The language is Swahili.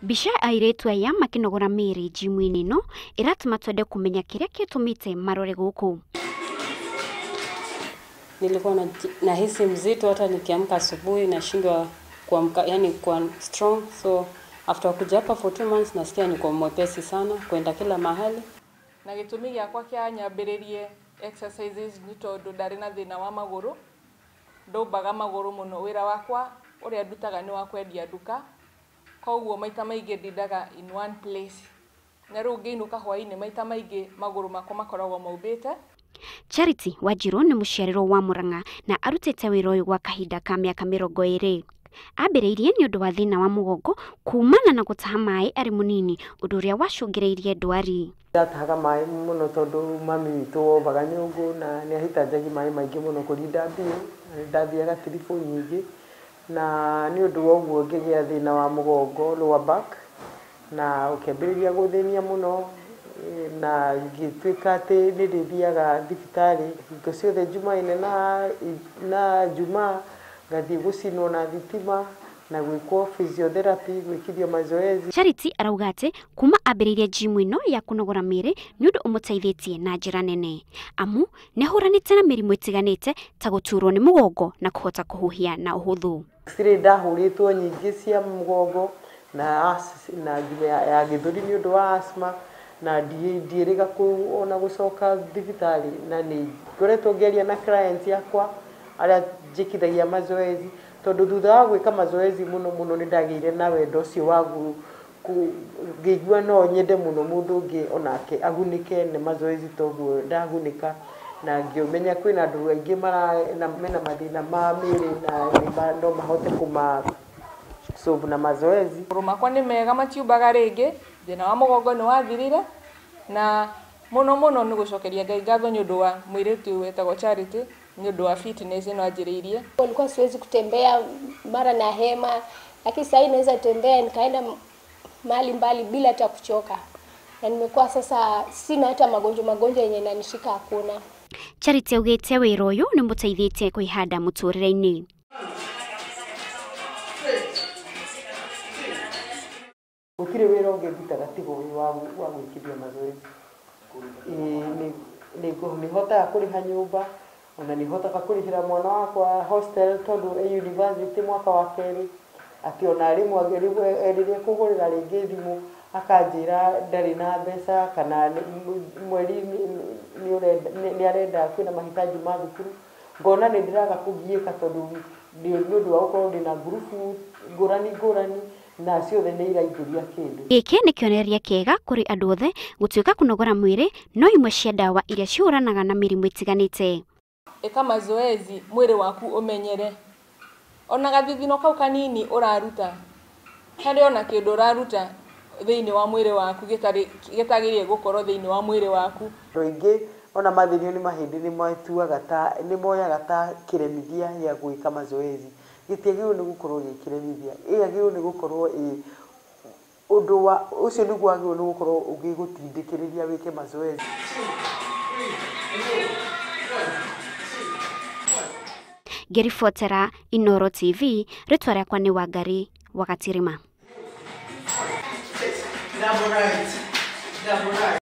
Bisha airetu aya makinogora miri jimu-ini no iratuma twende kumenya kiria kitumite marore guku. Nilikuwa nahisi mzito hata nikiamka asubuhi nashindwa kuamka, yani kwa strong. So after kuja hapa for 2 months nasikia niko mwepesi sana kwenda kila mahali. Na gitumi giakwa kia nyambiririe exercises ni tondu ndari na thina wa maguru, ndumbaga maguru muno. Wira wakwa uria ndutaga ni wa kwendia nduka, koguo maita maingi ndindaga in one place. Na riu ngiinuka hwaini maita maingi maguru makwa makoragwo maubite. Charity Wanjiru ni muciariro wa Murang'a na arutite wira uyu gwa kahinda ka miaka 20. Ambiriirie ni undu wa thina wa mugongo kumana na gutaha mai ari munini, undu uria wacungireirie ndwari. Ndatahaga mai muno tondu mami witu wobaga nyungu na ni ahitanjagia mai maingi muno kurinda mbio, ndathiaga tripu nyingi na ni undu wa uguo ngigia thina wa mugongo lower back na ukiambiriria guthinia muno na ngituika ati ni ndithiaga thibitari hingo ciothe Jumaine na Jumaa ngathie gucinwo na thitima na gwikwo physiotherapy, gwikithio mazoezi. Charity arauga ati kuma ambiririe jimu ino ya kunogora miri ni undu umuteithitie na njira nene, amu ni ahuranite na mirimu itiganite ta guturwo ni mugongo na kuhota kuhuhia na uhuthu. Sire ndahuritwo nyingi cia mugongo na ya githuri ni undu wa asthma na ndieriga kuona gucoka thibitari, na ni ngoretwo ngeria na clients yakwa aria njikithagia mazoezi tondu thutha wa gwika mazoezi muno ni ndagire na wendo cio wagu ngigua no nyende muno mundu ungi onake agunike ni mazoezi toguo ndagunika, na ngiumenya kwina andu aingi mena mathina ma miri na no mahote kuma solve na mazoezi. Maguru makwa ni mega matiumbaga ringi, thina wa mugongo ni wathirire, na muno ni gucokeria Ngai ngatho ni undu wa mwiritu wetagwo Charity ni undu wa fitness ino anjiriirie. Nilikuwa siwezi kutembea mara na hema, lakini sasa naweza tembea nikaenda mahali mbali bila hata kuchoka. Na nimekuwa sasa sina hata magonjwa yenye yananishika hakuna. Charity augite wira uyu ni muteithitie kuihanda muturire-ini. Gutire wira ungirutaga tigo wa gwikithia mazoezi. Ni hotaga kuriha nyumba, ona ni hotaga kurihira mwana wakwa hostel tondu university mwaka wa keri, ati ona arimu ageririe kugurira ringi thimu akanjira ndari na mbeca kana mweri ni arenda kwina mahitaji ma thukuru. Ngona ni ndiraga kugiika tondu ni undu wa ukorwo ndina grupu ngurani na ciothe ni iraingĩria kindu. Giki ni kionereria kiega kuri andu othe gutuika kunogora mwiri no imwe cia ndawa iria ciuranaga na mirimu itiganite. Eka mazoezi mwiri waku umenyere. Ona gathithino kau kanini uraruta, hari ona kindu uraruta thiini wa mwiri waku gitagirie gukorwo thiini wa mwiri waku. Roingi ona mathirio ni mahindi ni moyaga ta kiremithia ya gwika mazoezi. Gitiagirwo ni gukorwo gikiremithia, agirwo ni gukorwo undu wa ucio ni gwagirwo ni gukorwo ugigutindikiriria wike mazoezi. Ngiribotera Inooro TV, ritwa riakwa ni Wangari wa Gatirima.